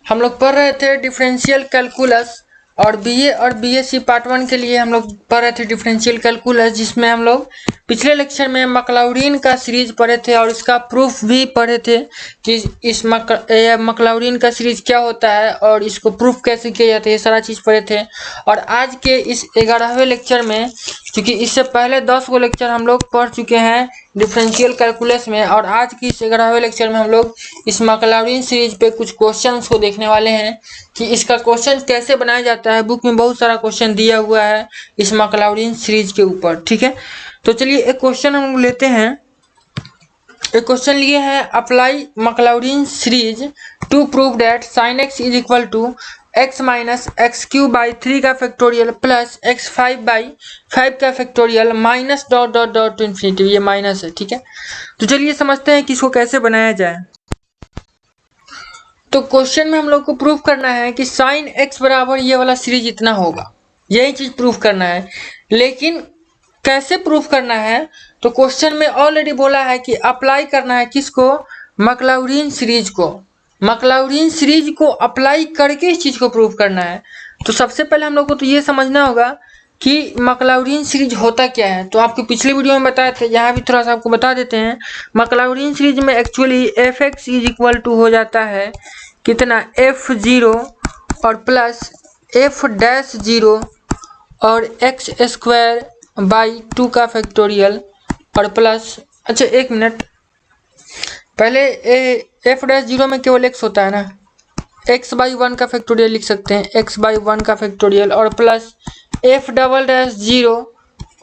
हम लोग पढ़ रहे थे डिफरेंशियल कैलकुलस और बीए और बीएससी पार्ट 1 के लिए हम लोग पढ़ रहे थे डिफरेंशियल कैलकुलस, जिसमें हम लोग पिछले लेक्चर में मैक्लॉरिन का सीरीज पढ़े थे और इसका प्रूफ भी पढ़े थे कि इस मैक्लॉरिन का सीरीज क्या होता है और इसको प्रूफ कैसे किया जाता है, ये सारा चीज़ पढ़े थे। और आज के इस 11वें लेक्चर में, क्योंकि इससे पहले 10 गो लेक्चर हम लोग पढ़ चुके हैं डिफरेंशियल कैलकुलस में, और आज की इस 11वें लेक्चर में हम लोग इस मैक्लॉरिन सीरीज पे कुछ क्वेश्चंस को देखने वाले हैं कि इसका क्वेश्चन कैसे बनाया जाता है। बुक में बहुत सारा क्वेश्चन दिया हुआ है इस मैक्लॉरिन सीरीज के ऊपर, ठीक है। तो चलिए एक क्वेश्चन हम लेते हैं। एक क्वेश्चन लिए हैं, apply Maclaurin series to prove that sin x is equal to x minus x cube by 3 का फैक्टोरियल प्लस x 5 बाई 5 का factorial minus dot dot dot to infinity. ये माइनस है, ठीक है। तो चलिए समझते हैं कि इसको कैसे बनाया जाए। तो क्वेश्चन में हम लोग को प्रूफ करना है कि sin x बराबर ये वाला सीरीज इतना होगा, यही चीज प्रूफ करना है। लेकिन कैसे प्रूफ करना है, तो क्वेश्चन में ऑलरेडी बोला है कि अप्लाई करना है किसको, मैक्लॉरिन सीरीज को। मैक्लॉरिन सीरीज को अप्लाई करके इस चीज को प्रूफ करना है। तो सबसे पहले हम लोग को तो ये समझना होगा कि मैक्लॉरिन सीरीज होता क्या है। तो आपके पिछले वीडियो में बताए थे, यहाँ भी थोड़ा सा आपको बता देते हैं। मैक्लॉरिन सीरीज में actually f x is equal to हो जाता है कितना, f0 और प्लस f डैश 0 और एक्स स्क्वायर बाई 2 का फैक्टोरियल और प्लस, अच्छा एक मिनट, पहले f डैश 0 में केवल x होता है ना, x बाई 1 का फैक्टोरियल लिख सकते हैं, x बाई 1 का फैक्टोरियल और प्लस f डबल डैश 0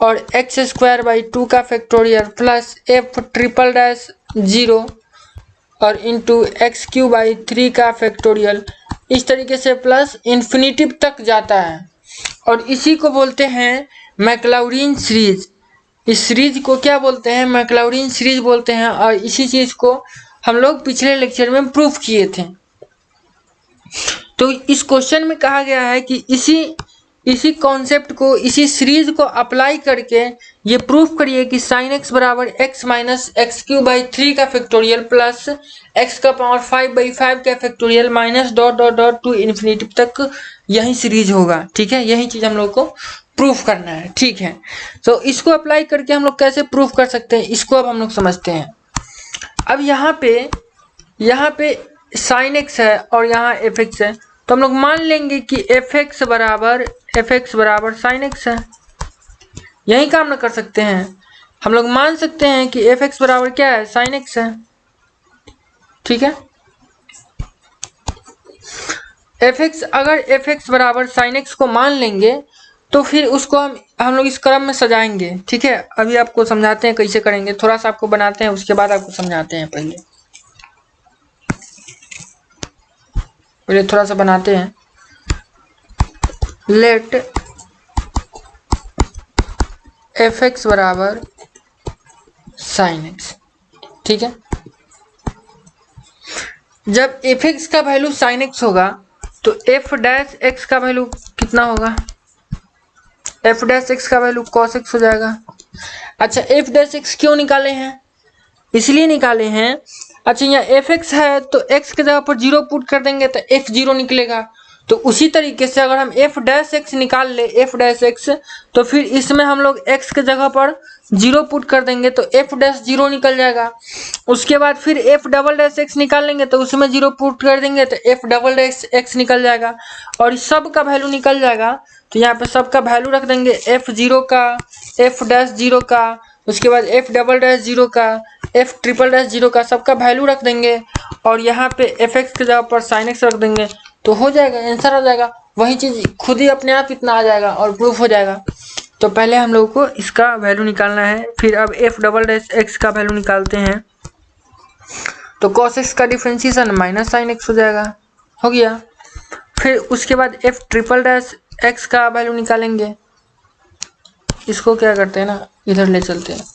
और एक्स स्क्वायर बाई 2 का factorial plus f triple dash 0 और इंटू एक्स क्यू बाई 3 का फैक्टोरियल। इस तरीके से प्लस इन्फिनिटिव तक जाता है और इसी को बोलते हैं मैक्लॉरिन सीरीज। इस सीरीज को क्या बोलते हैं, मैक्लॉरिन सीरीज बोलते हैं। और इसी चीज को हम लोग पिछले लेक्चर में प्रूफ किए थे। तो इस क्वेश्चन में कहा गया है कि इसी कॉन्सेप्ट को, इसी सीरीज को अप्लाई करके ये प्रूफ करिए कि sin x बराबर x minus x cube by 3 का फैक्टोरियल प्लस x का पावर 5 बाई 5 का factorial minus dot dot dot to infinity तक यही सीरीज होगा, ठीक है। यही चीज हम लोग को प्रूफ करना है, ठीक है। तो इसको अप्लाई करके हम लोग कैसे प्रूफ कर सकते हैं, इसको अब हम लोग समझते हैं। अब यहाँ पे sin x है और यहाँ fx है, तो हम लोग मान लेंगे कि fx बराबर sin x है। यही काम ना कर सकते हैं, हम लोग मान सकते हैं कि fx बराबर क्या है, sin x है, ठीक है। fx, अगर fx बराबर sin x को मान लेंगे तो फिर उसको हम लोग इस क्रम में सजाएंगे, ठीक है। अभी आपको समझाते हैं कैसे करेंगे, थोड़ा सा आपको बनाते हैं उसके बाद आपको समझाते हैं। पहले थोड़ा सा बनाते हैं। लेट fx बराबर sin x, ठीक है। जब fx का वैल्यू sin x होगा तो f डैश x का वैल्यू कितना होगा, f डैश x का वैल्यू cos x हो जाएगा। अच्छा f डैश x क्यों निकाले हैं, इसलिए निकाले हैं, अच्छा यहाँ fx है तो x के जगह पर 0 पुट कर देंगे तो f0 निकलेगा। तो उसी तरीके से अगर हम f डैश x निकाल ले, f डैश x, तो फिर इसमें हम लोग x के जगह पर 0 पुट कर देंगे तो f डैश 0 निकल जाएगा। उसके बाद फिर f डबल डैश x निकाल लेंगे तो उसमें 0 पुट कर देंगे तो f डबल डैश x निकल जाएगा और इस सब का वैल्यू निकल जाएगा। तो यहाँ पे सब का वैल्यू रख देंगे, f0 का, f डैश 0 का, उसके बाद f डबल डैश 0 का, f ट्रिपल डैश 0 का, सबका वैल्यू रख देंगे और यहाँ पे fx के जगह पर sin x रख देंगे तो हो जाएगा, आंसर आ जाएगा। वही चीज खुद ही अपने आप इतना आ जाएगा और प्रूफ हो जाएगा। तो पहले हम लोगों को इसका वैल्यू निकालना है, फिर अब f डबल डैश x का वैल्यू निकालते हैं। तो cos x का डिफरेंशिएशन माइनस sin x हो जाएगा, हो गया। फिर उसके बाद f ट्रिपल डैश x का वैल्यू निकालेंगे। इसको क्या करते हैं ना, इधर ले चलते हैं।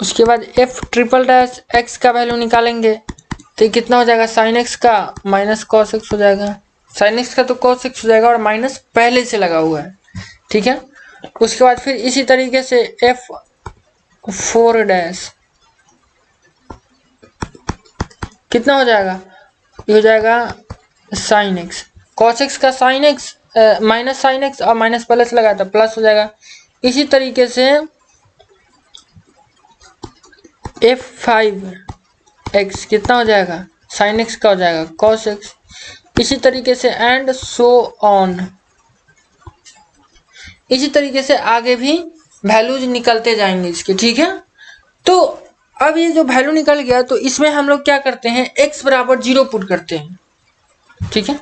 उसके बाद f ट्रिपल डैश x का वैल्यू निकालेंगे तो कितना हो जाएगा, sin x का माइनस cos x हो जाएगा। sin x का तो cos x हो जाएगा और माइनस पहले से लगा हुआ है, ठीक है। उसके बाद फिर इसी तरीके से f 4 डैश कितना हो जाएगा, ये हो जाएगा साइन एक्स। कॉस एक्स का sine x minus sine x और माइनस प्लस लगा था प्लस हो जाएगा। इसी तरीके से f5x कितना हो जाएगा, साइन एक्स का हो जाएगा कॉस एक्स। इसी तरीके से एंड सो ऑन, इसी तरीके से आगे भी वैल्यूज निकलते जाएंगे इसके, ठीक है। तो अब ये जो वैल्यू निकल गया तो इसमें हम लोग क्या करते हैं, x बराबर 0 पुट करते हैं, ठीक है।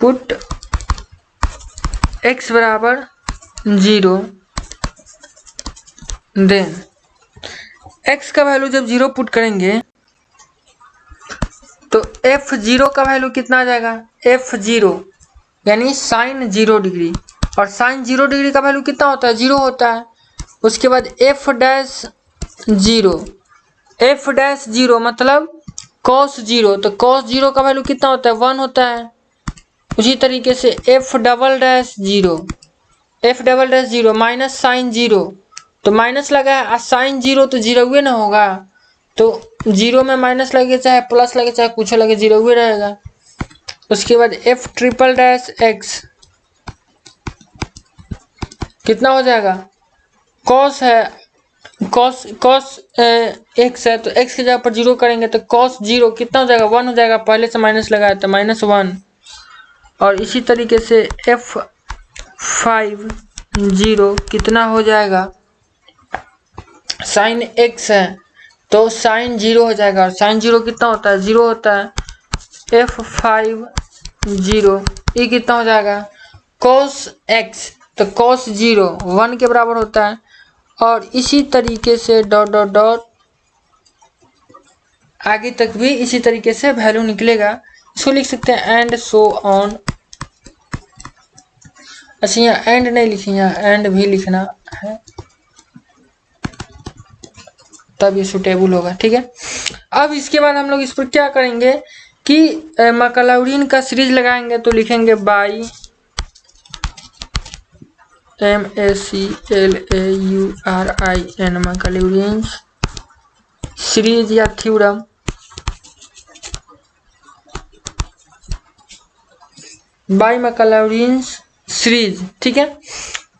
पुट x बराबर 0, देन x का वैल्यू जब 0 पुट करेंगे तो f0 का वैल्यू कितना आ जाएगा, f0 यानी साइन 0 डिग्री, और साइन 0 डिग्री का वैल्यू कितना होता है, 0 होता है। उसके बाद f डैश 0 मतलब cos 0, तो cos 0 का वैल्यू कितना होता है, 1 होता है। उसी तरीके से f double dash 0 minus sine 0, तो माइनस लगा है, साइन 0 तो 0 हुए ना होगा, तो 0 में माइनस लगे चाहे प्लस लगे चाहे कुछ लगे 0 हुए रहेगा। उसके बाद f ट्रिपल डैश x कितना हो जाएगा, cos है, cos x है तो x की जगह पर 0 करेंगे तो cos 0 कितना हो जाएगा, 1 हो जाएगा, पहले से माइनस लगाया था -1। और इसी तरीके से f50 कितना हो जाएगा, साइन x है तो साइन 0 हो जाएगा, और साइन 0 कितना होता है, 0 होता है। f50 ये कितना हो जाएगा, cos x, तो cos 0 1 के बराबर होता है। और इसी तरीके से डॉट डॉट डॉट आगे तक भी इसी तरीके से वैल्यू निकलेगा। इसको लिख सकते हैं एंड सो ऑन। अच्छा यहाँ एंड नहीं लिखेंगे, यहाँ एंड भी लिखना है तब ये सुटेबल होगा, ठीक है। अब इसके बाद हम लोग इस पर क्या करेंगे कि मैक्लॉरिन का सीरीज लगाएंगे, तो लिखेंगे बाई MACLAURIN मैक्लॉरिन सीरीज या थ्योरम बाई मैक्लॉरिन सीरीज, ठीक है।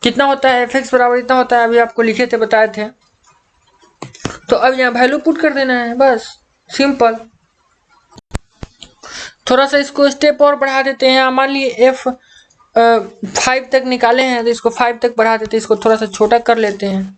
कितना होता है, fx बराबर इतना होता है, अभी आपको लिखे थे बताए थे। तो अब यहाँ वैल्यू पुट कर देना है, बस सिंपल। थोड़ा सा इसको स्टेप और बढ़ा देते हैं, मान लिए f5 तक निकाले हैं तो इसको 5 तक बढ़ा देते हैं, इसको थोड़ा सा छोटा कर लेते हैं।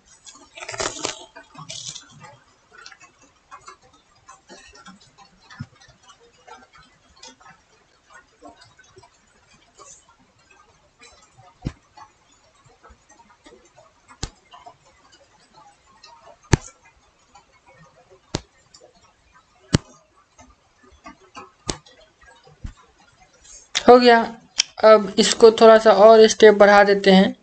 हो गया। अब इसको थोड़ा सा और स्टेप बढ़ा देते हैं।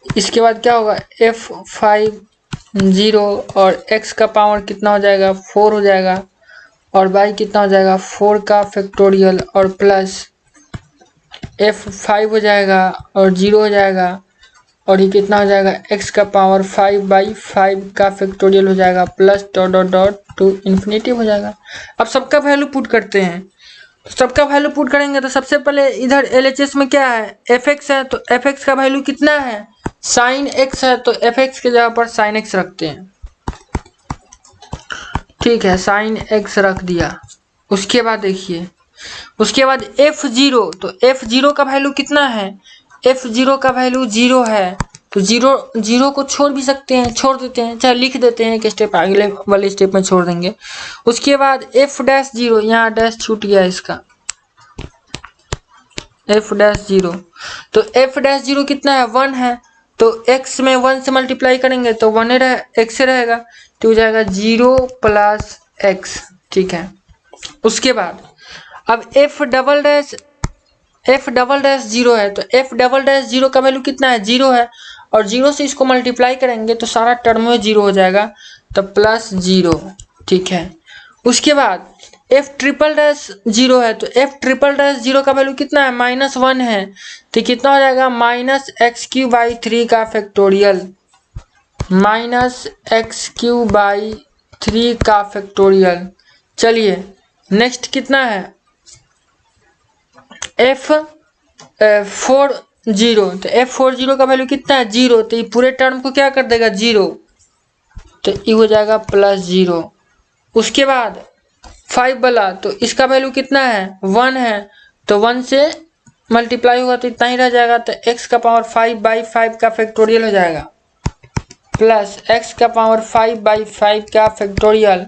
इसके बाद क्या होगा, f50 और x का पावर कितना हो जाएगा, 4 हो जाएगा, और y कितना हो जाएगा, 4 का फैक्टोरियल और प्लस f5 हो जाएगा और 0 हो जाएगा, और ये कितना हो जाएगा, x का पावर 5/5 का फैक्टोरियल हो जाएगा plus dot dot dot to infinity हो जाएगा। अब सबका वैल्यू पुट करते हैं, सबका वैल्यू पुट करेंगे तो सबसे पहले इधर LHS में क्या है, fx है, तो fx का वैल्यू कितना है, साइन x है, तो fx की जगह पर साइन x रखते हैं, ठीक है, साइन x रख दिया। उसके बाद देखिए, उसके बाद f0, तो f0 का वैल्यू कितना है, f0 का वैल्यू 0 है, तो 0 को छोड़ भी सकते हैं, छोड़ देते हैं, चाहे लिख देते हैं, एक स्टेप अगले वाले स्टेप में छोड़ देंगे। उसके बाद f'0, यहाँ डैश छूट गया इसका, f'0, तो f'0 कितना है, 1 है, तो x में 1 से मल्टीप्लाई करेंगे तो 1 x रहेगा, तो हो जाएगा 0 प्लस x, ठीक है। उसके बाद अब f डबल डैश 0 है, तो f'0 का वैल्यू कितना है, 0 है, और 0 से इसको मल्टीप्लाई करेंगे तो सारा टर्म में 0 हो जाएगा, तो +0, ठीक है। उसके बाद एफ ट्रिपल डैश 0 है, तो एफ ट्रिपल डैश 0 का वैल्यू कितना है, -1 है, तो कितना हो जाएगा, -x³/3 का फैक्टोरियल, -x³/3 का फैक्टोरियल। चलिए नेक्स्ट कितना है, F40, तो F40 का वैल्यू कितना है, 0, तो ये पूरे टर्म को क्या कर देगा, 0, तो ये हो जाएगा +0। उसके बाद 5 वाला, तो इसका वैल्यू कितना है, 1 है, तो 1 से मल्टीप्लाई होगा तो इतना ही रह जाएगा, तो x⁵5/5 का फैक्टोरियल हो जाएगा, प्लस x⁵5/5 का फैक्टोरियल,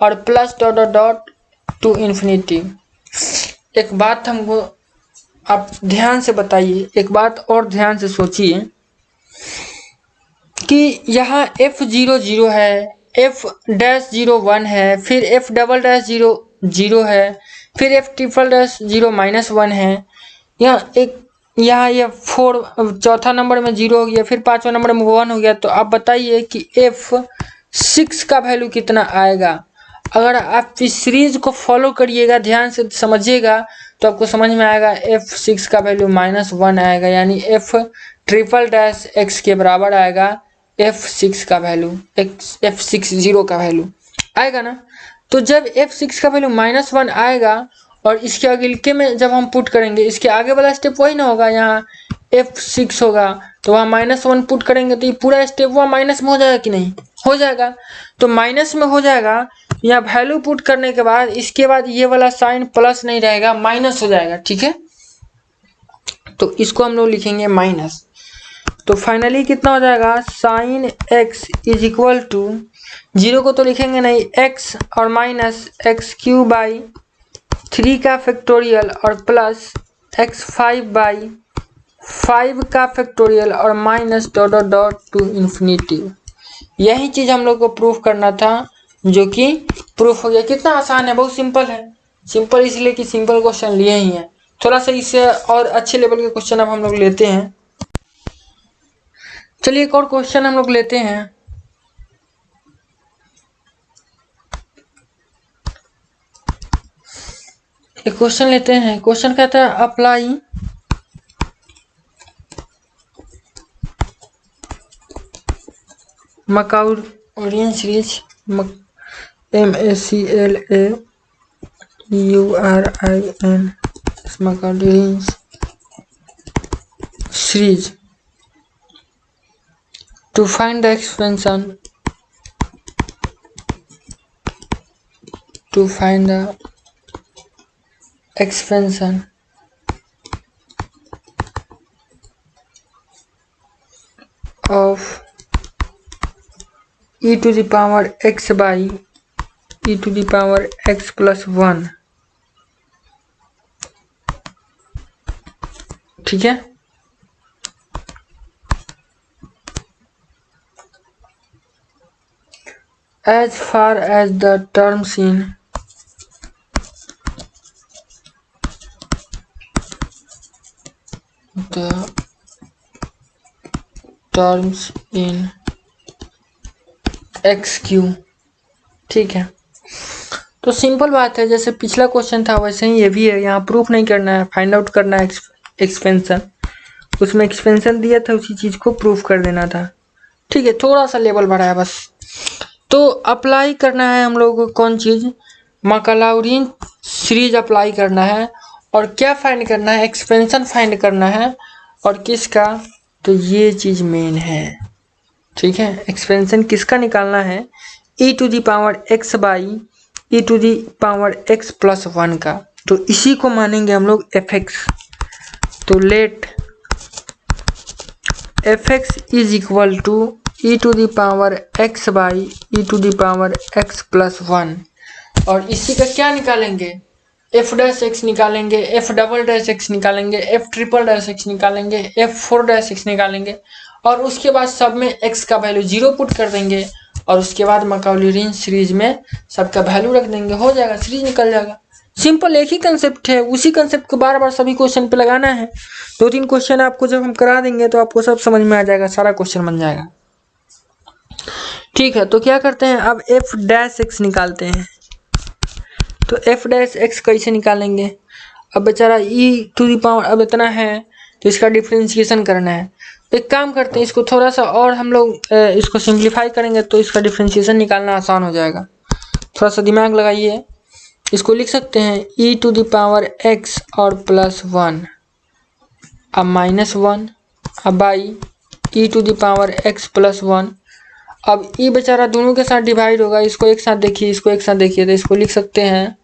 और प्लस ... टू इन्फिनिटी। एक बात हमको आप ध्यान से बताइए, एक बात और ध्यान से सोचिए कि यहाँ F00 है, F'0 1 है, फिर F'0 0 है, फिर F'0 -1 है, यहाँ ये 4 चौथा नंबर में 0 हो गया, फिर 5वां नंबर में 1 हो गया, तो आप बताइए कि F6 का वैल्यू कितना आएगा। अगर आप इस सीरीज को फॉलो करिएगा, ध्यान से समझिएगा, तो आपको समझ में आएगा F6 का वैल्यू -1 आएगा, यानी F'(x) के बराबर आएगा F6 का वैल्यू, F60 का वैल्यू आएगा ना। तो जब F6 का वैल्यू -1 आएगा और इसके अगले में जब हम पुट करेंगे, इसके आगे वाला स्टेप वही ना होगा, यहाँ F6 होगा तो वहाँ -1 पुट करेंगे, तो ये पूरा स्टेप वहाँ माइनस में हो जाएगा कि नहीं, हो जाएगा। तो माइनस में हो जाएगा, यहाँ वैल्यू पुट करने के बाद इसके बाद ये वाला साइन प्लस नहीं रहेगा, माइनस हो जाएगा, ठीक है। तो इसको हम लोग लिखेंगे माइनस। तो फाइनली कितना हो जाएगा, sin x = 0 को तो लिखेंगे नहीं, x और माइनस x³/3 का फैक्टोरियल और प्लस x5/5 का फैक्टोरियल और माइनस ... टू इन्फिनिटी। यही चीज़ हम लोग को प्रूफ करना था, जो कि प्रूफ हो गया। कितना आसान है, बहुत सिंपल है। सिंपल इसलिए कि सिंपल क्वेश्चन लिए ही हैं। थोड़ा सा इससे और अच्छे लेवल के क्वेश्चन अब हम लोग लेते हैं। चलिए एक और क्वेश्चन हम लोग लेते हैं। एक क्वेश्चन लेते हैं। क्वेश्चन कहता है apply Maclaurin series, MACLAURIN Maclaurin series to find the expansion of e⁻x/e⁻x+1, ठीक है। As far as the terms in XQ, ठीक है। तो सिंपल बात है, जैसे पिछला क्वेश्चन था वैसे ही ये भी है। यहाँ प्रूफ नहीं करना है, फाइंड आउट करना है एक्सपेंशन। उसमें एक्सपेंशन दिया था, उसी चीज़ को प्रूफ कर देना था, ठीक है। थोड़ा सा लेवल बढ़ा है बस। तो अप्लाई करना है हम लोग को कौन चीज़, मैकलॉरिन सीरीज अप्लाई करना है। और क्या फाइंड करना है, एक्सपेंशन फाइंड करना है। और किसका, तो ये चीज़ मेन है, ठीक है। एक्सपेंशन किसका निकालना है, e⁻x/e⁻x+1 का। तो इसी को मानेंगे हम लोग fx। तो लेट fx = e⁻x/e⁻x+1। और इसी का क्या निकालेंगे, f'(x) निकालेंगे, f'(x) निकालेंगे, f'(x) निकालेंगे, f'(x) निकालेंगे। और उसके बाद सब में x का वैल्यू 0 पुट कर देंगे। और उसके बाद मैकलॉरिन सीरीज में सबका वैल्यू रख देंगे, हो जाएगा, सीरीज निकल जाएगा। सिंपल एक ही कंसेप्ट है, उसी कंसेप्ट को बार बार सभी क्वेश्चन पे लगाना है। 2-3 क्वेश्चन आपको जब हम करा देंगे तो आपको सब समझ में आ जाएगा, सारा क्वेश्चन बन जाएगा, ठीक है। तो क्या करते हैं अब f'(x) निकालते हैं। तो तो एफ डैश एक्स कैसे निकालेंगे? अब बेचारा ई टू दी पावर अब इतना है तो इसका डिफ्रेंशिएशन करना है। तो एक काम करते हैं, इसको थोड़ा सा और हम लोग इसको सिंप्लीफाई करेंगे तो इसका डिफ्रेंशिएशन निकालना आसान हो जाएगा। थोड़ा सा दिमाग लगाइए। इसको लिख सकते हैं e to the power x और प्लस 1 अब -1 अब by e to the power x plus 1। अब ई बेचारा दोनों के साथ डिवाइड होगा, इसको एक साथ देखिए, इसको एक साथ देखिए, तो इसको लिख सकते हैं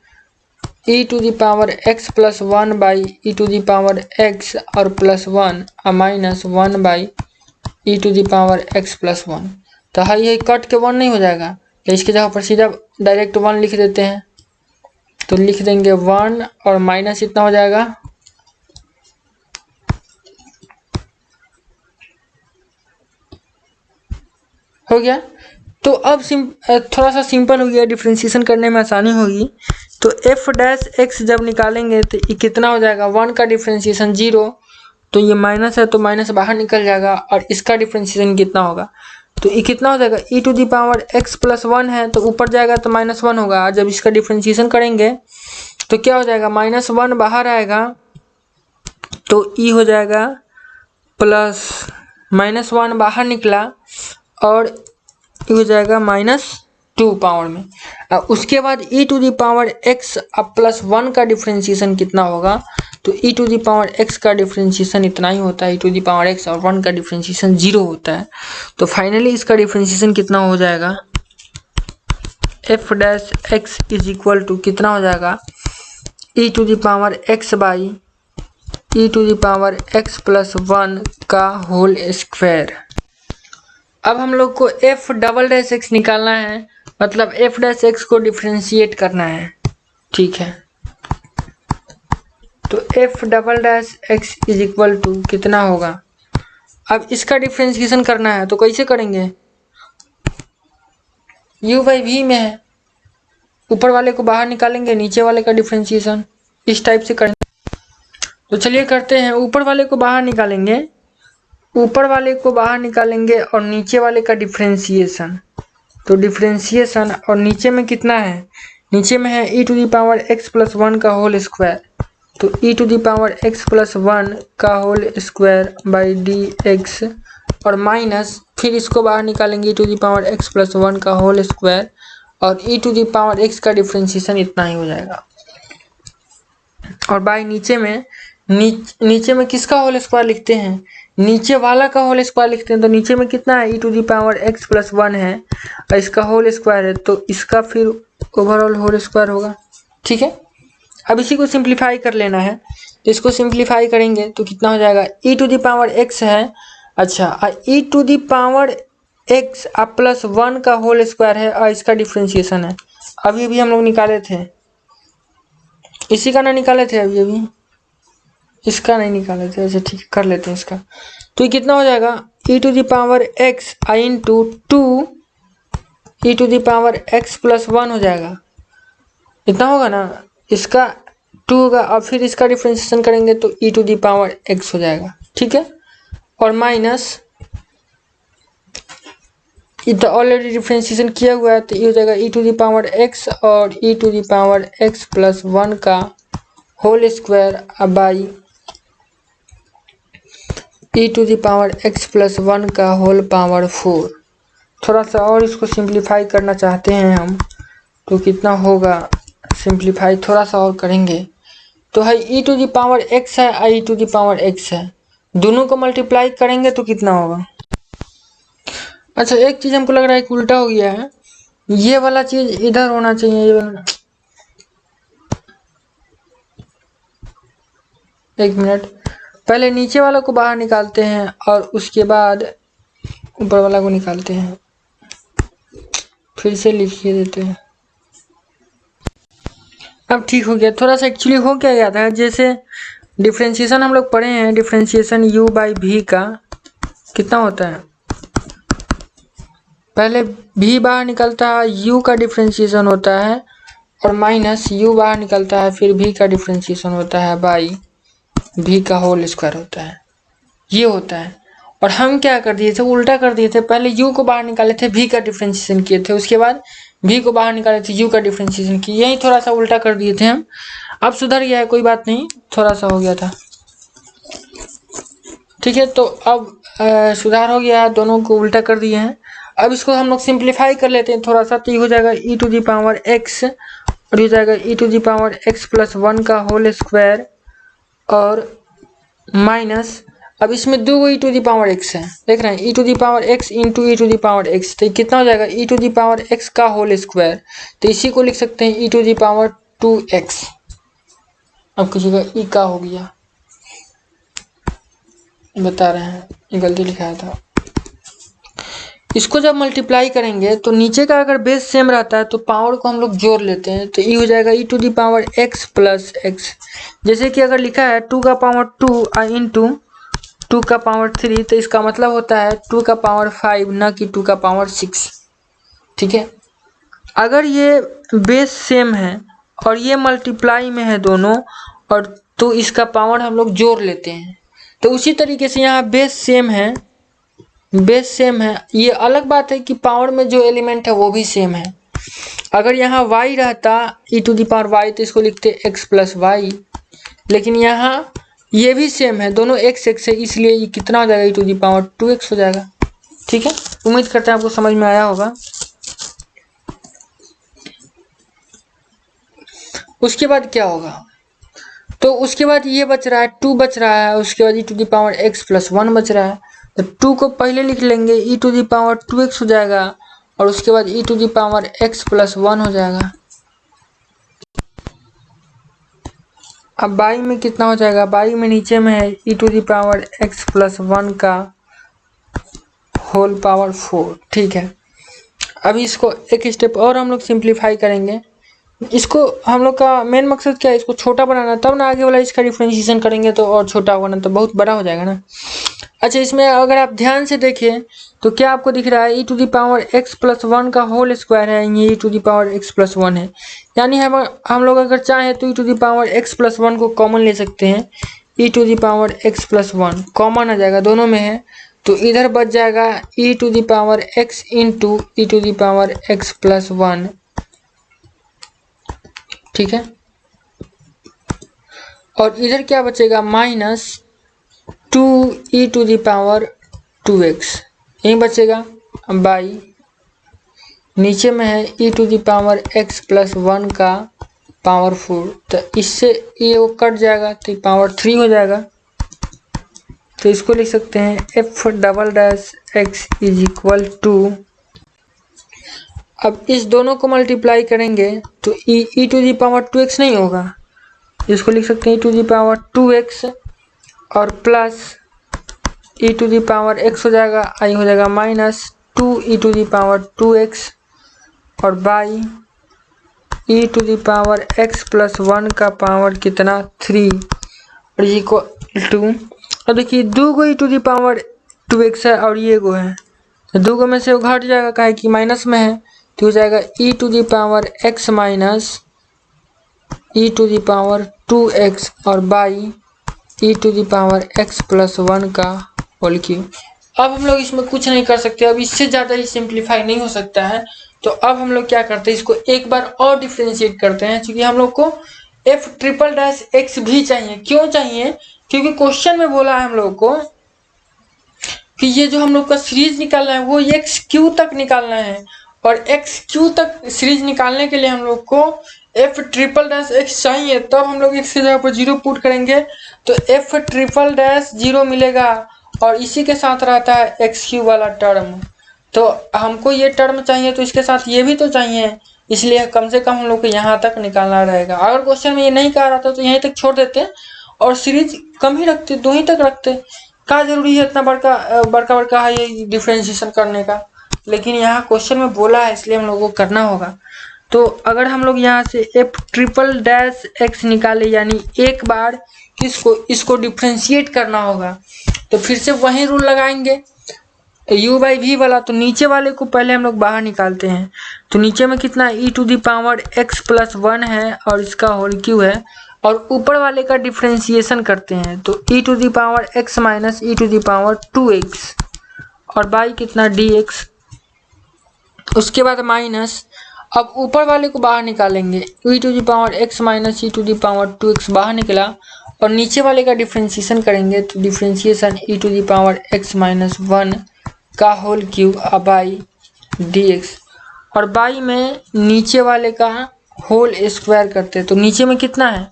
e to the power x plus 1 by e to the power x और प्लस 1 और -1 by e to the power x plus 1। तो हाँ, ये कट के 1 नहीं हो जाएगा, तो इसकी जगह पर सीधा डायरेक्ट 1 लिख देते हैं। तो लिख देंगे 1 और माइनस इतना हो जाएगा हो गया। तो अब थोड़ा सा सिंपल हो गया, डिफ्रेंशिएशन करने में आसानी होगी। तो एफ डैश एक्स जब निकालेंगे तो ये कितना हो जाएगा, 1 का डिफ्रेंशिएशन 0, तो ये माइनस है तो माइनस बाहर निकल जाएगा, और इसका डिफ्रेंशिएशन कितना होगा, तो ये कितना हो जाएगा e to the power x plus 1 है तो ऊपर जाएगा तो -1 होगा। जब इसका डिफ्रेंशिएशन करेंगे तो क्या हो जाएगा, -1 बाहर आएगा तो ई हो जाएगा प्लस -1 बाहर निकला और ये हो जाएगा -2 पावर में। अब उसके बाद ई टू दी पावर एक्स अब प्लस 1 का डिफ्रेंशिएशन कितना होगा, तो e to the power x का डिफ्रेंशिएशन इतना ही होता है, e to the power x और 1 का डिफ्रेंशिएशन 0 होता है। तो फाइनली इसका डिफ्रेंशिएशन कितना हो जाएगा, f dash x is equal to कितना हो जाएगा, e to the power x by e to the power x plus 1 का होल स्क्वायर। अब हम लोग को एफ डबल डैश एक्स निकालना है, मतलब एफ डैश एक्स को डिफ्रेंशिएट करना है, ठीक है। तो f double dash x is equal to कितना होगा, अब इसका डिफ्रेंशिएशन करना है तो कैसे करेंगे, u बाई वी में है, ऊपर वाले को बाहर निकालेंगे, नीचे वाले का डिफ्रेंशिएशन इस टाइप से करेंगे। तो चलिए करते हैं, ऊपर वाले को बाहर निकालेंगे, ऊपर वाले को बाहर निकालेंगे और नीचे वाले का डिफ्रेंशिएशन। तो डिफ्रेंशिएशन और नीचे में कितना है, नीचे में है e to the power x plus 1 का होल स्क्वायर। तो e to the power x plus 1 का whole square by d x और माइनस, फिर इसको बाहर निकालेंगे e to the power x plus 1 का होल स्क्वायर और e to the power x का डिफ्रेंशिएशन इतना ही हो जाएगा। और बाई नीचे में नीचे में किसका होल स्क्वायर लिखते हैं, नीचे वाला का होल स्क्वायर लिखते हैं। तो नीचे में कितना है, e to the power x plus 1 है और इसका होल स्क्वायर है, तो इसका फिर ओवरऑल होल स्क्वायर होगा, ठीक है। अब इसी को सिंप्लीफाई कर लेना है, तो इसको सिंप्लीफाई करेंगे तो कितना हो जाएगा, e to the power x है, अच्छा ई टू दी पावर एक्स अब प्लस 1 का होल स्क्वायर है और इसका डिफ्रेंशिएशन है। अभी भी हम लोग निकाले थे, इसी का ना निकाले थे, अभी इसका नहीं निकाले थे, अच्छा ठीक कर लेते हैं इसका। तो ये कितना हो जाएगा, e to the power x i into 2 e to the power x plus 1 हो जाएगा, इतना होगा ना, इसका 2 होगा और फिर इसका डिफ्रेंशिएशन करेंगे तो e to the power x हो जाएगा, ठीक है। और माइनस इधर ऑलरेडी डिफ्रेंशिएशन किया हुआ है तो ये हो जाएगा e to the power x और e to the power x plus 1 का whole square by e to the power x plus 1 का होल पावर 4। थोड़ा सा और इसको सिंप्लीफाई करना चाहते हैं हम, तो कितना होगा, सिंप्लीफाई थोड़ा सा और करेंगे तो है e to the power x है और e to the power x है, दोनों को मल्टीप्लाई करेंगे तो कितना होगा। अच्छा एक चीज़ हमको लग रहा है कि उल्टा हो गया है, ये वाला चीज़ इधर होना चाहिए, ये वाला, एक मिनट, पहले नीचे वाला को बाहर निकालते हैं और उसके बाद ऊपर वाला को निकालते हैं, फिर से लिखिए देते हैं। अब ठीक हो गया, थोड़ा सा एक्चुअली हो क्या गया था, जैसे डिफ्रेंशिएशन हम लोग पढ़े हैं, डिफ्रेंशिएशन u बाई v का कितना होता है, पहले v बाहर निकलता है, u का डिफ्रेंशिएशन होता है और माइनस u बाहर निकलता है, फिर v का डिफ्रेंशिएशन होता है बाई v का होल स्क्वायर होता है, ये होता है। और हम क्या कर दिए थे, उल्टा कर दिए थे, पहले u को बाहर निकाले थे, v का डिफ्रेंशिएशन किए थे, उसके बाद v को बाहर निकाले थे, u का डिफ्रेंशिएशन की, यही थोड़ा सा उल्टा कर दिए थे हम। अब सुधर गया है, कोई बात नहीं, थोड़ा सा हो गया था। ठीक है, तो अब सुधार हो गया, दोनों को उल्टा कर दिए हैं। अब इसको हम लोग सिंप्लीफाई कर लेते हैं थोड़ा सा, तो ये हो जाएगा e to the power x और ये जाएगा e to the power x plus 1 का होल स्क्वायर और माइनस, अब इसमें दो e to the power x है, देख रहे हैं, e to the power x into e to the power x, तो कितना हो जाएगा e to the power x का होल स्क्वायर, तो इसी को लिख सकते हैं e to the power 2x। अब किसी का e का हो गया, बता रहे हैं, ये गलती लिखाया था। इसको जब मल्टीप्लाई करेंगे तो नीचे का अगर बेस सेम रहता है तो पावर को हम लोग जोड़ लेते हैं, तो ये हो जाएगा e to the power x plus x। जैसे कि अगर लिखा है 2 का पावर 2 इंटू 2 का पावर 3, तो इसका मतलब होता है 2 का पावर 5, न कि 2 का पावर 6। ठीक है, अगर ये बेस सेम है और ये मल्टीप्लाई में है दोनों, और तो इसका पावर हम लोग जोड़ लेते हैं। तो उसी तरीके से यहाँ बेस सेम है, बेस सेम है, ये अलग बात है कि पावर में जो एलिमेंट है वो भी सेम है। अगर यहाँ y रहता e to the power y, तो इसको लिखते x प्लस वाई, लेकिन यहाँ ये भी सेम है, दोनों x x है, इसलिए ये कितना हो जाएगा e to the power 2x हो जाएगा। ठीक है, उम्मीद करते हैं आपको समझ में आया होगा। उसके बाद क्या होगा, तो उसके बाद ये बच रहा है 2 बच रहा है, उसके बाद e to the power x plus 1 बच रहा है, तो 2 को पहले लिख लेंगे, e to the power 2x हो जाएगा, और उसके बाद e to the power x plus 1 हो जाएगा। अब बाई में कितना हो जाएगा, बाई में नीचे में है e to the power x plus 1 का होल पावर 4। ठीक है, अभी इसको एक स्टेप और हम लोग सिंप्लीफाई करेंगे। इसको हम लोग का मेन मकसद क्या है, इसको छोटा बनाना, तब ना आगे वाला इसका डिफरेंशिएशन करेंगे तो और छोटा होगा ना, तो बहुत बड़ा हो जाएगा ना। अच्छा, इसमें अगर आप ध्यान से देखें तो क्या आपको दिख रहा है, e to the power x plus 1 का होल स्क्वायर है, ये e to the power x plus 1 है, यानी हम लोग अगर चाहें तो e to the power x plus 1 को कॉमन ले सकते हैं, e to the power x plus 1 common आ जाएगा, दोनों में है, तो इधर बच जाएगा e to the power x into e to the power x plus 1। ठीक है, और इधर क्या बचेगा, minus 2 e to the power 2x, यही बचेगा, बाई नीचे में है e to the power x plus 1 का पावर 4, तो इससे ये वो कट जाएगा, तो पावर 3 हो जाएगा, तो इसको लिख सकते हैं f double dash x is equal to, अब इस दोनों को मल्टीप्लाई करेंगे तो e to the power 2x नहीं होगा, इसको लिख सकते हैं e to the power 2x और plus e to the power x हो जाएगा, i हो जाएगा minus 2 e to the power 2x और by e to the power x plus 1 का पावर कितना 3 और ये को टू। अब देखिए 2 को e to the power 2x है और ये गो है, तो 2 को में से वो घट जाएगा, काहे कि माइनस में है, तो हो जाएगा e to the power x minus e to the power 2x और by e to the power x plus 1 का होल क्यूब। अब हम लोग इसमें कुछ नहीं कर सकते, अब इससे ज़्यादा ही सिंप्लीफाई नहीं हो सकता है, तो अब हम लोग क्या करते हैं, इसको एक बार और डिफ्रेंशिएट करते हैं, क्योंकि हम लोग को f ट्रिपल डैश x भी चाहिए। क्यों चाहिए, क्योंकि क्वेश्चन में बोला है हम लोग को कि ये जो हम लोग का सीरीज निकालना है वो एक्स क्यू तक निकालना है, और एक्स क्यू तक सीरीज निकालने के लिए हम लोग को एफ ट्रिपल डैश एक्स चाहिए, तब हम लोग एक्स की जगह पर 0 पुट करेंगे तो एफ ट्रिपल डैश 0 मिलेगा, और इसी के साथ रहता है एक्स क्यू वाला टर्म, तो हमको ये टर्म चाहिए तो इसके साथ ये भी तो चाहिए, इसलिए कम से कम हम लोग को यहाँ तक निकालना रहेगा। अगर क्वेश्चन में ये नहीं कहा रहता तो यहीं तक छोड़ देते और सीरीज कम ही रखते, 2 ही तक रखते, क्या जरूरी है इतना बड़का है ये डिफरेंशिएशन करने का, लेकिन यहाँ क्वेश्चन में बोला है इसलिए हम लोगों को करना होगा। तो अगर हम लोग यहाँ से एफ ट्रिपल डैश एक्स निकाले, यानी एक बार इसको डिफ्रेंशिएट करना होगा, तो फिर से वही रूल लगाएंगे u बाई वी वाला, तो नीचे वाले को पहले हम लोग बाहर निकालते हैं, तो नीचे में कितना e to the power x plus 1 है और इसका होल क्यू है, और ऊपर वाले का डिफ्रेंशिएशन करते हैं, तो e to the power x minus e to the power 2x और बाई कितना dx, उसके बाद माइनस, अब ऊपर वाले को बाहर निकालेंगे, e⁻x माइनस e⁻2x बाहर निकला, और नीचे वाले का डिफ्रेंशिएशन करेंगे तो डिफ्रेंशिएशन e⁻x माइनस 1 का होल क्यूब बाई dx, और बाई में नीचे वाले का होल स्क्वायर करते हैं। तो नीचे में कितना है,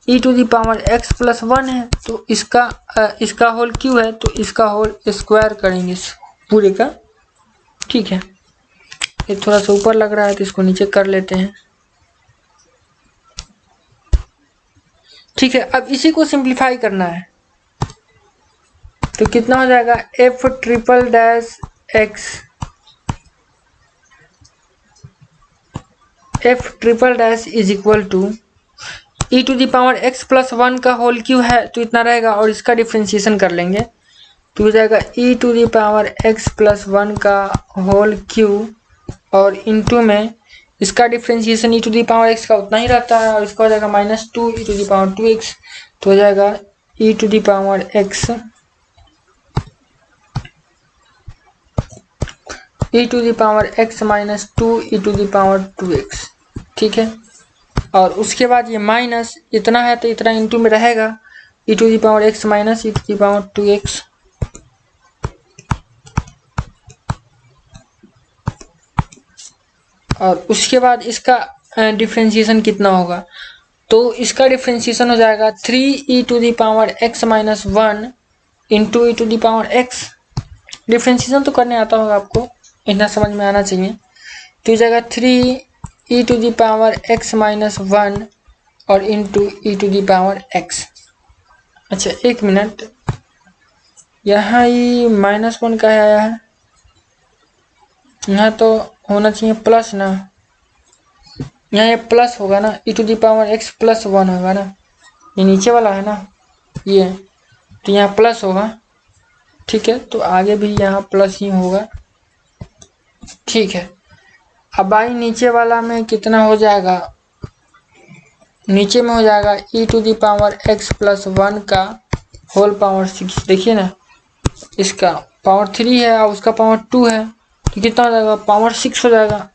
e⁻x प्लस 1 है, तो इसका होल क्यूब है, तो इसका होल स्क्वायर करेंगे पूरे का। ठीक है, ये थोड़ा सा ऊपर लग रहा है तो इसको नीचे कर लेते हैं। ठीक है, अब इसी को सिंप्लीफाई करना है तो कितना हो जाएगा, f triple dash x f triple dash is equal to e⁻x plus 1 का होल क्यूब है तो इतना रहेगा, और इसका डिफ्रेंशिएशन कर लेंगे तो हो जाएगा e⁻x प्लस 1 का होल क्यूब, और इनटू में इसका डिफ्रेंशिएशन e⁻x का उतना ही रहता है, और इसका हो जाएगा -2 e⁻2x, तो हो जाएगा e⁻x माइनस 2 e⁻2x। ठीक है, और उसके बाद ये माइनस इतना है तो इतना इनटू में रहेगा e⁻x माइनस e⁻2x, और उसके बाद इसका डिफ्रेंशिएशन कितना होगा, तो इसका डिफ्रेंशिएशन हो जाएगा 3e⁻x minus 1 into e⁻x। Differentiation तो करने आता होगा आपको, इतना समझ में आना चाहिए। तो हो जाएगा 3e⁻x माइनस 1 और इंटू e⁻x। अच्छा एक मिनट, यहाँ ये -1 का आया है, यहाँ तो होना चाहिए प्लस ना, यहाँ ये प्लस होगा ना, e⁻x प्लस 1 होगा ना, ये नीचे वाला है ना ये, तो यहाँ प्लस होगा। ठीक है, तो आगे भी यहाँ प्लस ही होगा। ठीक है, अब आई नीचे वाला में कितना हो जाएगा, नीचे में हो जाएगा e⁻x प्लस 1 का होल पावर 6। देखिए ना, इसका पावर 3 है और उसका पावर 2 है, तो कितना हो जाएगा, पावर 6 हो जाएगा।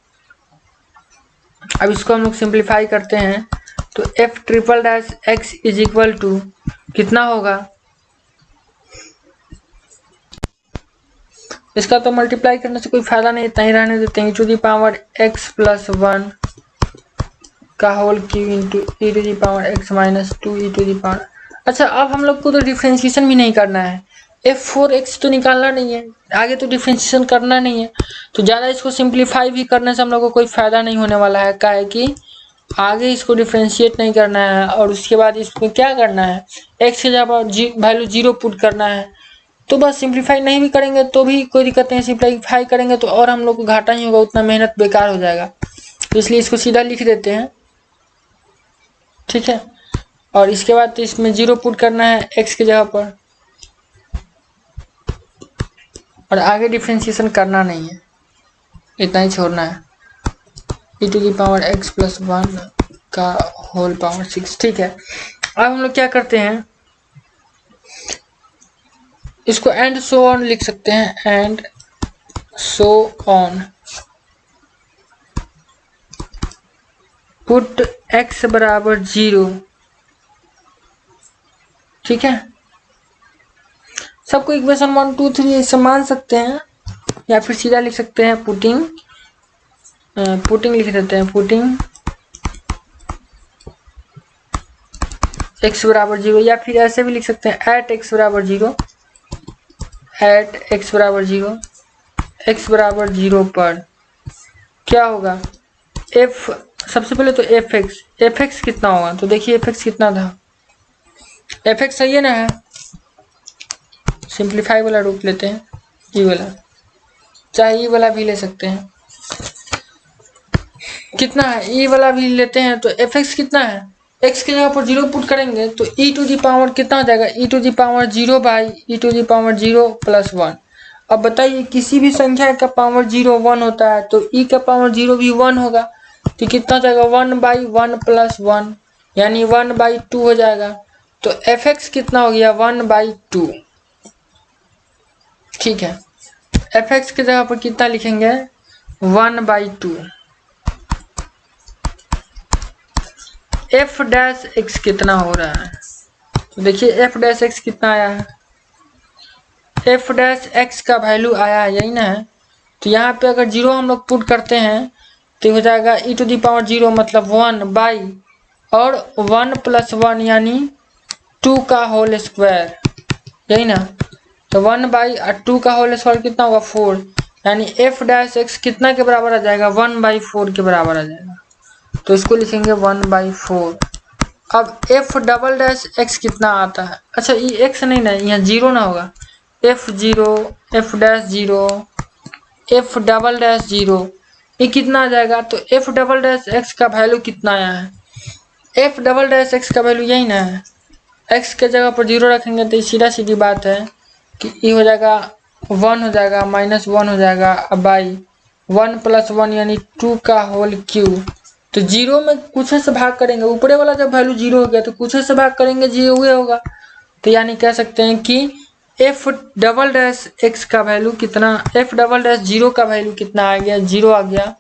अब इसको हम लोग सिंप्लीफाई करते हैं तो f triple dash x is equal to कितना होगा, इसका तो मल्टीप्लाई करने से कोई फायदा नहीं, इतना ही रहने देते हैं। e⁻x प्लस 1 का whole cube into e⁻x minus 2 e⁻। अच्छा, अब हम लोग को तो डिफ्रेंशिएशन भी नहीं करना है, f4x तो निकालना नहीं है, आगे तो डिफ्रेंशिएशन करना नहीं है, तो ज़्यादा इसको सिंप्लीफाई भी करने से हम लोग को कोई फ़ायदा नहीं होने वाला है। क्या है कि आगे इसको डिफ्रेंशिएट नहीं करना है, और उसके बाद इसमें क्या करना है, x की जगह पर वैल्यू 0 पुट करना है। तो बस सिंप्लीफाई नहीं भी करेंगे तो भी कोई दिक्कत नहीं, सिंप्लीफाई करेंगे तो और हम लोग को घाटा ही होगा, उतना मेहनत बेकार हो जाएगा, तो इसलिए इसको सीधा लिख देते हैं। ठीक है, और इसके बाद तो इसमें 0 पुट करना है x की जगह पर, और आगे डिफ्रेंशिएशन करना नहीं है, इतना ही छोड़ना है, e⁻x प्लस 1 का होल पावर 6। ठीक है, अब हम लोग क्या करते हैं, इसको एंड सो ऑन लिख सकते हैं, and so on, put x बराबर 0। ठीक है, सबको इक्वेशन 1 2 3 ऐसे मान सकते हैं, या फिर सीधा लिख सकते हैं पुटिंग लिख देते हैं, पुटिंग x बराबर 0, या फिर ऐसे भी लिख सकते हैं एट x बराबर 0, एट x बराबर 0, x बराबर 0 पर क्या होगा, f सबसे पहले तो fx कितना होगा, तो देखिए fx कितना था, fx सही है ना, है सिंप्लीफाई वाला रूप लेते हैं, ये वाला, चाहे ये वाला भी ले सकते हैं, कितना है, ये वाला भी लेते हैं, तो fx कितना है, x के जगह पर 0 पुट करेंगे तो e⁻ कितना हो जाएगा, e⁻0 बाई e⁻0 प्लस 1। अब बताइए किसी भी संख्या का पावर 0 1 होता है तो e का पावर 0 भी 1 होगा, तो कितना हो जाएगा 1/1 प्लस 1, यानी 1/2 हो जाएगा। तो fx कितना हो गया 1/2। ठीक है, fx की जगह पर कितना लिखेंगे 1/2, एफ डैश एक्स कितना हो रहा है। तो देखिए एफ डैश एक्स कितना आया है, एफ डैश एक्स का वैल्यू आया है, यही ना है। तो यहाँ पे अगर जीरो हम लोग पुट करते हैं तो हो जाएगा e टू दी पावर 0 मतलब 1 बाई और 1 प्लस 1 यानी 2 का होल स्क्वायर, यही ना। तो 1 बाई 2 का होल स्क्वायर कितना होगा 4, यानी एफ डैश एक्स कितना के बराबर आ जाएगा 1/4 के बराबर आ जाएगा। तो इसको लिखेंगे 1/4। अब एफ डबल डैश एक्स कितना आता है, अच्छा ये एक्स नहीं ना, यहाँ जीरो ना होगा, F zero, F dash zero, F double dash zero, ये कितना आ जाएगा। तो एफ डबल डैश एक्स का वैल्यू कितना आया है, एफ डबल डैश एक्स का वैल्यू यही ना है, एक्स के जगह पर जीरो रखेंगे तो सीधा सीधी बात है कि ये हो जाएगा 1 हो जाएगा, -1 हो जाएगा, अब बाई 1 प्लस 1 यानी 2 का होल क्यूब। तो जीरो में कुछ से भाग करेंगे, ऊपरे वाला जब वैल्यू जीरो हो गया तो कुछ से भाग करेंगे जीरो हुए होगा। तो यानी कह सकते हैं कि एफ डबल डैश एक्स का वैल्यू कितना, एफ डबल डैश जीरो का वैल्यू कितना आ गया, जीरो आ गया।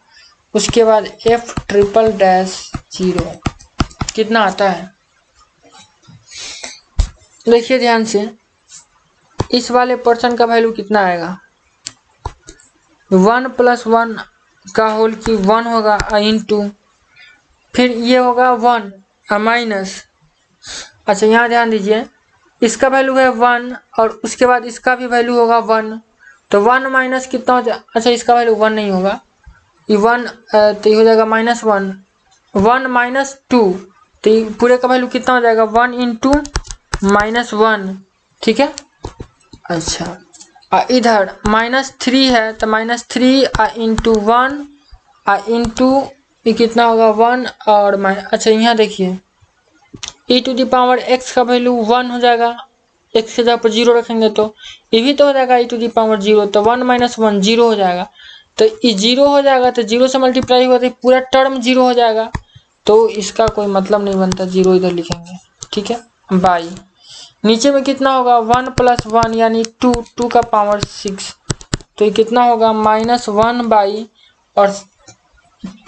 उसके बाद एफ ट्रिपल डैश जीरो कितना आता है, देखिए ध्यान से, इस वाले पर्सन का वैल्यू कितना आएगा, 1 प्लस 1 का होल की 1 होगा इंटू, फिर ये होगा 1 माइनस, अच्छा यहाँ ध्यान दीजिए, इसका वैल्यू है 1 और उसके बाद इसका भी वैल्यू होगा 1, तो 1 माइनस कितना हो जाए, अच्छा इसका वैल्यू 1 नहीं होगा, ये 1 तो ये हो जाएगा -1, 1 माइनस 2, तो ये पूरे का वैल्यू कितना हो जाएगा 1 इंटू -1, ठीक है। अच्छा इधर -3 है तो -3 इंटू 1 इंटू ये कितना होगा 1 और अच्छा यहाँ देखिए e to the power x का वैल्यू 1 हो जाएगा, x के जगह पर 0 रखेंगे तो ये भी तो हो जाएगा e टू दी पावर 0, तो 1 माइनस 1 0 हो जाएगा, तो ये 0 हो जाएगा, तो 0 से मल्टीप्लाई होगा तो पूरा टर्म 0 हो जाएगा, तो इसका कोई मतलब नहीं बनता, 0 इधर लिखेंगे, ठीक है। बाई नीचे में कितना होगा 1 प्लस 1 यानी 2 का पावर 6, तो ये कितना होगा -1 बाई और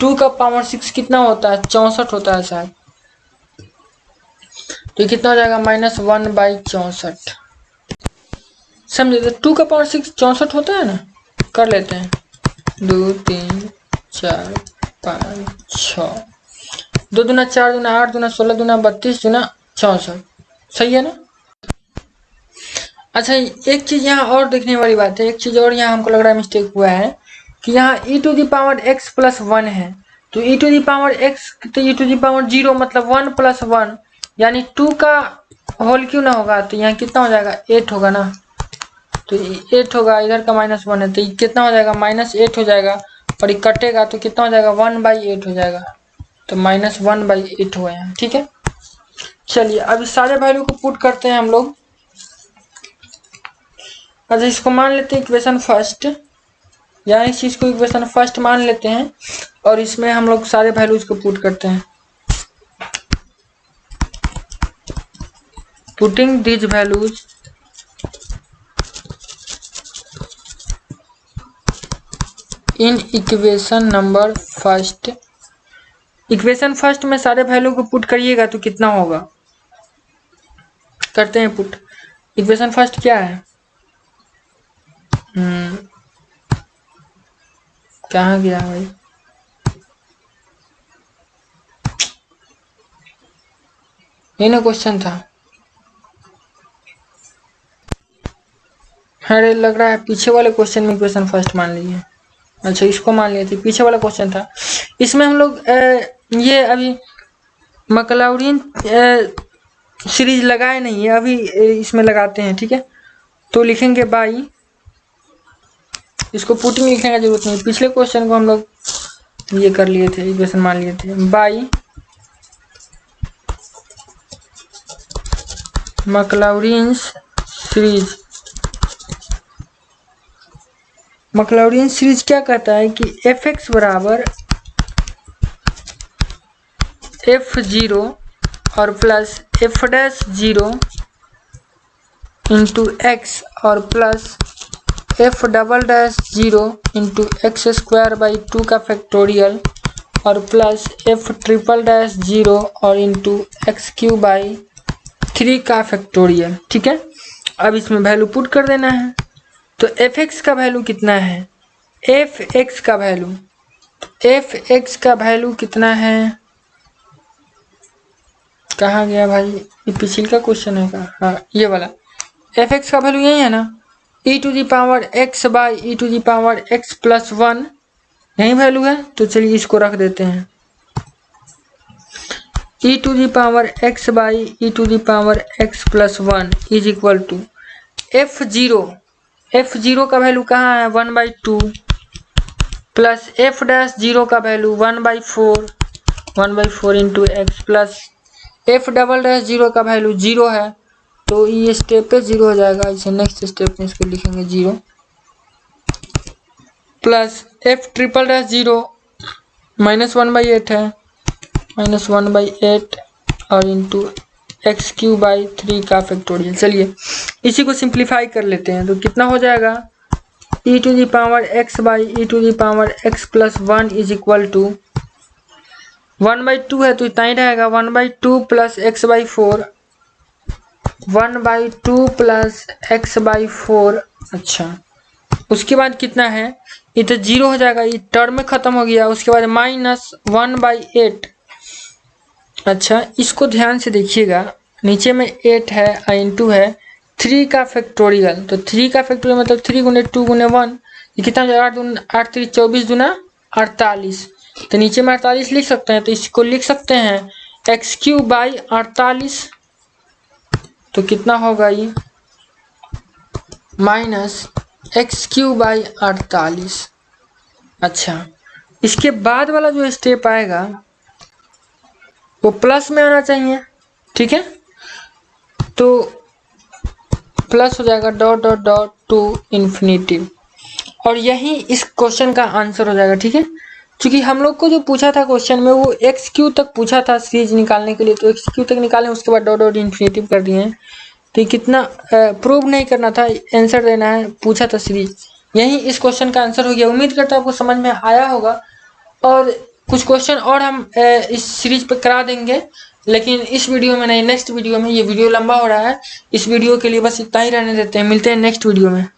2 का पावर 6 कितना होता है 64 होता है शायद, तो ये कितना हो जाएगा -1/64, समझे। तो 2 का पावर 6 64 होता है ना, कर लेते हैं 2 3 4 5 6, 2 दूना 4 दूना 8 दूना 16 दूना 32 दूना 64, सही है ना। अच्छा एक चीज यहाँ और देखने वाली बात है, एक चीज और यहाँ हमको लग रहा है मिस्टेक हुआ है कि यहाँ e to the power x plus 1 है, तो e to the power x तो e टू दी पावर 0 मतलब 1 प्लस 1 यानी 2 का होल क्यों ना होगा, तो यहाँ कितना हो जाएगा 8 होगा ना, तो 8 होगा, इधर का -1 है तो ये कितना हो जाएगा -8 हो जाएगा, और ये कटेगा तो कितना हो जाएगा 1/8 हो जाएगा, तो -1/8 हुआ यहाँ, ठीक है। चलिए अब इस सारे वैल्यू को पुट करते हैं हम लोग। अच्छा इसको मान लेते हैं इक्वेशन फर्स्ट, या इस चीज को इक्वेशन फर्स्ट मान लेते हैं और इसमें हम लोग सारे वैल्यूज को पुट करते हैं। Putting these values in equation number first, equation first में सारे वैल्यू को पुट करिएगा तो कितना होगा, करते हैं पुट। इक्वेशन फर्स्ट क्या है, कहाँ गया भाई, ये ना क्वेश्चन था, अरे लग रहा है पीछे वाले क्वेश्चन में इक्वेशन फर्स्ट मान लिए, अच्छा इसको मान लिए थे, पीछे वाला क्वेश्चन था, इसमें हम लोग ये अभी मैक्लॉरिन सीरीज लगाए नहीं है, अभी इसमें लगाते हैं, ठीक है। तो लिखेंगे बाई, इसको पुटिंग लिखने का जरूरत नहीं, पिछले क्वेश्चन को हम लोग ये कर लिए थे, इक्वेशन मान लिए थे, by Maclaurin series. Maclaurin series क्या कहता है कि f(x) बराबर f(0) और प्लस f'(0) इंटू x और plus f'(0) into x² by 2 का फैक्टोरियल और प्लस एफ ट्रिपल डैश 0 और इंटू एक्स क्यू बाई 3 का फैक्टोरियल। ठीक है, अब इसमें वैल्यू पुट कर देना है। तो एफ एक्स का वैल्यू कितना है, एफ एक्स का वैल्यू कितना है, कहाँ गया भाई, ये पिछले का क्वेश्चन है का, हाँ ये वाला। एफ एक्स का वैल्यू यही है ना, e to the power x by e to the power x plus 1, यही वैल्यू है। तो चलिए इसको रख देते हैं, e to the power x by e to the power x plus 1 is equal to f0 का वैल्यू कहाँ है 1/2 प्लस f डैश 0 का value 1/4 into x plus f double dash 0 का वैल्यू 0 है। तो ये स्टेप पे 0 हो जाएगा, इसे नेक्स्ट स्टेप में इसको लिखेंगे 0 प्लस f ट्रिपल डैश 0 -1/8 है, -1/8 और इंटू एक्स क्यू बाई 3 का फैक्टोरियल। चलिए इसी को सिंप्लीफाई कर लेते हैं। तो कितना हो जाएगा, e to the power x by e to the power x plus 1 is equal to 1/2 है तो इतना ही रहेगा, 1/2 प्लस x/4, 1/2 प्लस x/4। अच्छा, उसके बाद कितना है, ये तो 0 हो जाएगा, ये टर्म में खत्म हो गया। उसके बाद -1/8। अच्छा, इसको ध्यान से देखिएगा, नीचे में 8 है इंटू है 3 का फैक्टोरियल। तो 3 का फैक्टोरियल मतलब 3 गुने 2 गुने 1, ये कितना हो जाएगा, 8 3 24 दूना 48। तो नीचे में 48 लिख सकते हैं, तो इसको लिख सकते हैं एक्स क्यू बाई 48। तो कितना होगा ये, माइनस एक्स क्यू बाई 48। अच्छा, इसके बाद वाला जो स्टेप आएगा वो प्लस में आना चाहिए। ठीक है, तो प्लस हो जाएगा dot dot dot to infinity, और यही इस क्वेश्चन का आंसर हो जाएगा। ठीक है, क्योंकि हम लोग को जो पूछा था क्वेश्चन में वो एक्स क्यू तक पूछा था सीरीज निकालने के लिए, तो एक्स क्यू तक निकालें, उसके बाद डॉट डॉट इन्फिनिटी कर दिए हैं। तो कितना प्रूव नहीं करना था, आंसर देना है, पूछा था सीरीज, यही इस क्वेश्चन का आंसर हो गया। उम्मीद करता हूँ आपको समझ में आया होगा, और कुछ क्वेश्चन और हम इस सीरीज पे करा देंगे, लेकिन इस वीडियो में नहीं, नेक्स्ट वीडियो में। ये वीडियो लंबा हो रहा है, इस वीडियो के लिए बस इतना ही रहने देते हैं, मिलते हैं नेक्स्ट वीडियो में।